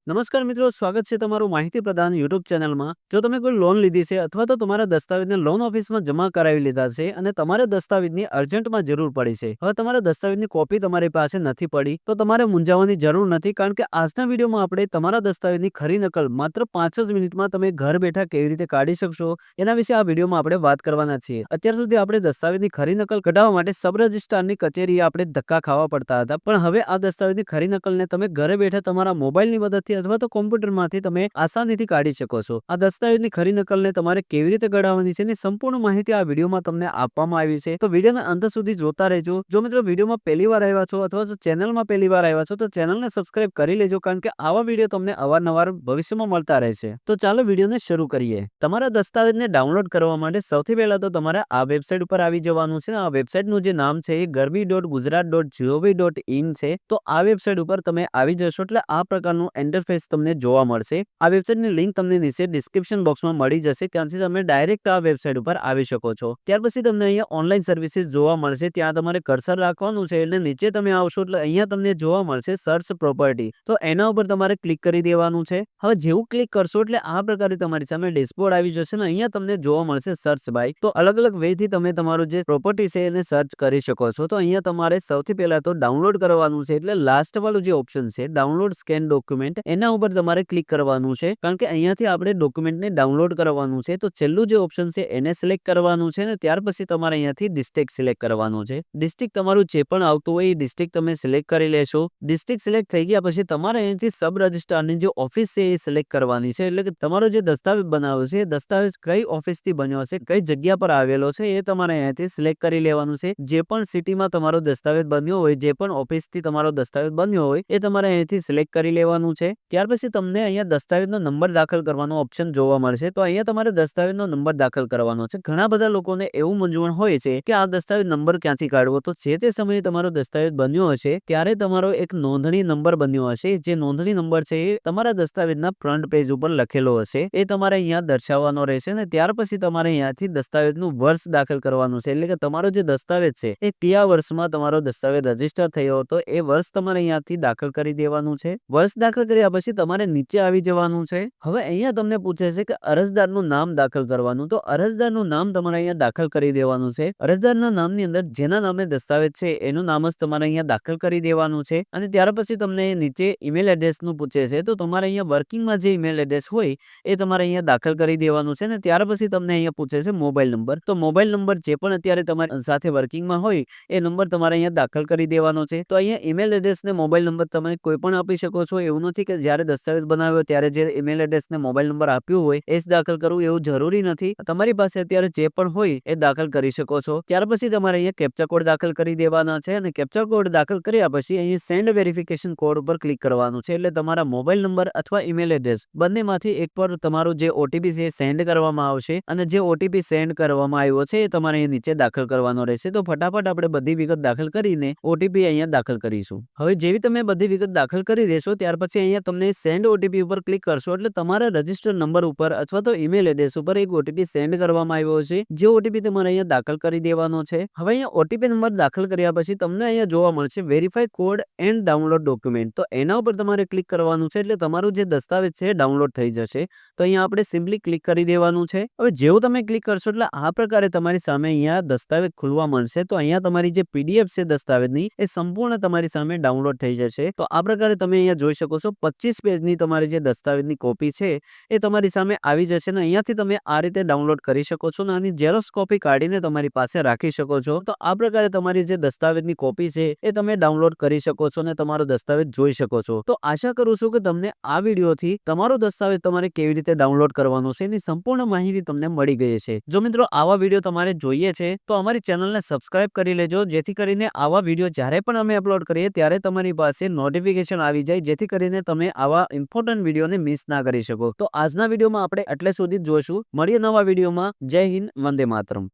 નમસ્કાર મિત્રો, સ્વાગત છે તમારું માહિતી પ્રદાન યુટ્યુબ ચેનલમાં। જો તમે કોઈ લોન લીધી છે અથવા તો તમારા દસ્તાવેજને લોન ઓફિસમાં જમા કરાવી લીધા છે અને તમારે દસ્તાવેજની અર્જન્ટમાં જરૂર પડી છે, હવે તમારા દસ્તાવેજની કોપી તમારી પાસે નથી પડી, તો તમારે મૂંઝાવાની જરૂર નથી, કારણ કે આજના વિડીયોમાં આપણે તમારા દસ્તાવેજની ખરી નકલ માત્ર 5 જ મિનિટમાં તમે ઘર બેઠા કેવી રીતે કાઢી શકશો એના વિશે આ વિડીયોમાં આપણે વાત કરવાના છીએ। અત્યાર સુધી આપણે દસ્તાવેજની ખરી નકલ કઢાવવા માટે સબ રજિસ્ટ્રારની કચેરીએ આપણે ધક્કા ખાવા પડતા હતા, પણ હવે આ દસ્તાવેજની ખરી નકલને તમે ઘરે બેઠા તમારા મોબાઈલની મદદથી અથવા તો કોમ્પ્યુટરમાંથી તમે આસાનીથી કાઢી શકો છો। આ દસ્તાવેજની ખરી નકલને તમારે કેવી રીતે કઢાવવાની છે એની સંપૂર્ણ માહિતી આ વિડીયોમાં તમને આપવામાં આવી છે, તો વિડીયોના અંત સુધી જોતા રહેજો। જો મિત્રો વિડીયોમાં પહેલીવાર આવ્યા છો અથવા તો ચેનલમાં પહેલીવાર આવ્યા છો તો ચેનલને સબસ્ક્રાઇબ કરી લેજો, કારણ કે આવા વિડીયો તમને અવારનવાર ભવિષ્યમાં મળતા રહેશે। તો ચાલો વિડીયોને શરૂ કરીએ। તમારા દસ્તાવેજને ડાઉનલોડ કરવા માટે સૌથી પહેલા તો તમારે આ વેબસાઇટ ઉપર આવી જવાનું છે। આ વેબસાઇટનું જે નામ છે એ garbi.gujarat.gov.in છે। તો આ વેબસાઇટ ઉપર તમે આવી જશો એટલે આ પ્રકારનું ઇન્ટરફેસ તમને જોવા મળશે। આ વેબસાઇટની લિંક તમને નીચે ડિસ્ક્રિપ્શન બોક્સમાં મળી જશે, ત્યાંથી તમે ડાયરેક્ટ આ વેબસાઇટ ઉપર આવી શકો છો। ત્યાર પછી તમને અહીંયા ઓનલાઈન સર્વિસીસ જોવા મળશે, ત્યાં તમારે કર્સર રાખવાનું છે એટલે નીચે તમે આવશો એટલે અહીંયા તમને જોવા મળશે સર્ચ પ્રોપર્ટી, તો એના ઉપર તમારે ક્લિક કરી દેવાનું છે। હવે જેવું ક્લિક કરશો એટલે આ પ્રકારે તમારી સામે ડેશબોર્ડ આવી જશે ને અહીંયા તમને જોવા મળશે સર્ચ બાય, તો અલગ અલગ વે થી તમે તમારું જે પ્રોપર્ટી છે એને સર્ચ કરી શકો છો। તો અહીંયા તમારે સૌથી પહેલા તો ડાઉનલોડ કરવાનું છે, એટલે લાસ્ટ વાળું જે ઓપ્શન છે ડાઉનલોડ સ્કેન ડોક્યુમેન્ટ એના ઉપર તમારે ક્લિક કરવાનું છે, કારણ કે અહીંયાથી આપણે ડોક્યુમેન્ટને ડાઉનલોડ કરવાનું છે। તો છેલ્લું જે ઓપ્શન છે એને સિલેક્ટ કરવાનું છે ને ત્યાર પછી તમારે અહીંયાથી ડિસ્ટ્રિક્ટ સિલેક્ટ કરવાનું છે। ડિસ્ટ્રિક્ટ તમારું જે પણ આવતું હોય એ ડિસ્ટ્રિક્ટ તમે સિલેક્ટ કરી લેશો। ડિસ્ટ્રિક્ટ સિલેક્ટ થઈ ગયા પછી તમારે અહીંથી સબ રજિસ્ટ્રારની જે ઓફિસ છે એ સિલેક્ટ કરવાની છે, એટલે કે તમારો જે દસ્તાવેજ બનાવ્યો છે એ દસ્તાવેજ કઈ ઓફિસથી બન્યો છે, કઈ જગ્યા પર આવેલો છે એ તમારે અહીંયાથી સિલેક્ટ કરી લેવાનું છે। જે પણ સિટીમાં તમારો દસ્તાવેજ બન્યો હોય, જે પણ ઓફિસથી તમારો દસ્તાવેજ બન્યો હોય એ તમારે અહીંયાથી સિલેક્ટ કરી લેવાનું છે। ત્યાર પછી તમને અહીંયા દસ્તાવેજનો નંબર દાખલ કરવાનો ઓપ્શન જોવા મળશે, તો અહીંયા તમારે દસ્તાવેજનો નંબર દાખલ કરવાનો છે। ઘણા બધા લોકોને એવું મૂંઝવણ હોય છે કે આ દસ્તાવેજ નંબર ક્યાંથી કાઢવો, તો જે તે સમયે તમારો દસ્તાવેજ બન્યો હશે ત્યારે તમારો એક નોંધણી નંબર બન્યો હશે, જે નોંધણી નંબર છે એ તમારા દસ્તાવેજના ફ્રન્ટ પેજ ઉપર લખેલો હશે, એ તમારે અહીંયા દર્શાવવાનો રહેશે ને ત્યાર પછી તમારે અહીંયાથી દસ્તાવેજનું વર્ષ દાખલ કરવાનું છે, એટલે કે તમારો જે દસ્તાવેજ છે એ કયા વર્ષમાં તમારો દસ્તાવેજ રજીસ્ટર થયો હતો એ વર્ષ તમારે અહીંયાથી દાખલ કરી દેવાનું છે। વર્ષ દાખલ કર્યા પછી તમારે નીચે આવી જવાનું છે। હવે અહીંયા તમને પૂછે છે કે અરજદારનું નામ દાખલ કરવાનું, તો અરજદારનું નામ તમારે અહીંયા દાખલ કરી દેવાનું છે। અરજદારના નામની અંદર જેના નામે દસ્તાવેજ છે એનું નામ જ તમારે અહીંયા દાખલ કરી દેવાનું છે। અને ત્યાર પછી તમને નીચે ઈમેલ એડ્રેસનું પૂછે છે, તો તમારે અહીંયા વર્કિંગમાં જે ઈમેલ એડ્રેસ હોય એ તમારે અહીંયા દાખલ કરી દેવાનું છે ને ત્યાર પછી તમને અહીંયા પૂછે છે મોબાઈલ નંબર, તો મોબાઈલ નંબર જે પણ અત્યારે તમારી સાથે વર્કિંગમાં હોય એ નંબર તમારે અહીંયા દાખલ કરી દેવાનો છે। તો અહીંયા ઈમેલ એડ્રેસ ને મોબાઈલ નંબર તમે કોઈ પણ આપી શકો છો, એવું નથી કે જ્યારે દસ્તાવેજ બનાવ્યો ત્યારે જે ઈમેલ એડ્રેસ ને મોબાઈલ નંબર આપ્યું હોય એ જ દાખલ કરવું એવું જરૂરી નથી, તમારી પાસે અત્યારે જે પણ હોય એ દાખલ કરી શકો છો। ત્યાર પછી તમારે અહીંયા કેપ્ચા કોડ દાખલ કરી દેવાના છે, અને કેપ્ચા કોડ દાખલ કર્યા પછી અહીં સેન્ડ વેરિફિકેશન કોડ ઉપર ક્લિક કરવાનું છે, એટલે તમારા મોબાઈલ નંબર અથવા ઈમેલ એડ્રેસ બંનેમાંથી એક પર તમારું જે ઓટીપી છે સેન્ડ કરવામાં આવશે, અને જે ઓટીપી સેન્ડ કરવામાં આવ્યો છે એ તમારે અહીં નીચે દાખલ કરવાનો રહેશે। તો ફટાફટ આપણે બધી વિગત દાખલ કરીને ઓટીપી અહીંયા દાખલ કરીશું। હવે જેવી તમે બધી વિગત દાખલ કરી દેશો ત્યાર પછી અહીંયા તમને સેન્ડ ઓટીપી ઉપર ક્લિક કરશો એટલે તમારા રજિસ્ટર નંબર ઉપર અથવા તો ઈમેલ એડ્રેસ ઉપર એક ઓટીપી સેન્ડ કરવામાં આવ્યો છે, જે ઓટીપી તમારે અહીંયા દાખલ કરી દેવાનો છે। હવે અહીંયા ઓટીપી નંબર દાખલ કર્યા પછી તમને અહીંયા જોવા મળશે verify code end download document, તો એના ઉપર તમારે ક્લિક કરવાનું છે એટલે તમારું જે દસ્તાવેજ છે ડાઉનલોડ થઈ જશે। તો અહીંયા આપણે સિમ્પલી ક્લિક કરી દેવાનું છે। હવે જેવું તમે ક્લિક કરશો એટલે આ પ્રકારે તમારી સામે અહીંયા દસ્તાવેજ ખુલવા મળશે, તો અહીંયા તમારી જે પીડીએફ છે દસ્તાવેજની એ સંપૂર્ણ તમારી સામે ડાઉનલોડ થઈ જશે। તો આ પ્રકારે તમે અહીંયા જોઈ શકો છો 25 પેજની તમારી જે દસ્તાવેજની કોપી છે એ તમારી સામે આવી જશે, ને અહીંયાથી તમે આ રીતે ડાઉનલોડ કરી શકો છો, ને આની ઝેરોક્સ કોપી કાઢીને તમારી પાસે રાખી શકો છો। તો આ પ્રકારે તમારી જે દસ્તાવેજની કોપી છે એ તમે ડાઉનલોડ કરી શકો છો ને તમારો દસ્તાવેજ જોઈ શકો છો। તો આશા કરું છું કે તમને આ વિડીયોથી તમારો દસ્તાવેજ તમારે કેવી રીતે ડાઉનલોડ કરવાનો છે એની સંપૂર્ણ માહિતી તમને મળી ગઈ છે। જો મિત્રો આવા વિડીયો તમારે જોઈએ છે તો અમારી ચેનલને સબસ્ક્રાઇબ કરી લેજો, જેથી કરીને આવા વિડીયો જ્યારે પણ અમે અપલોડ કરીએ ત્યારે તમારી પાસે નોટિફિકેશન આવી જાય, જેથી કરીને તમે આવા ઇમ્પોર્ટન્ટ વિડીયોને મિસ ના કરી શકો। તો આજના વિડીયોમાં આપણે એટલે સુધી જ જોઈશું, મળીએ નવા વિડીયોમાં। જય હિન્દ, વંદે માતરમ।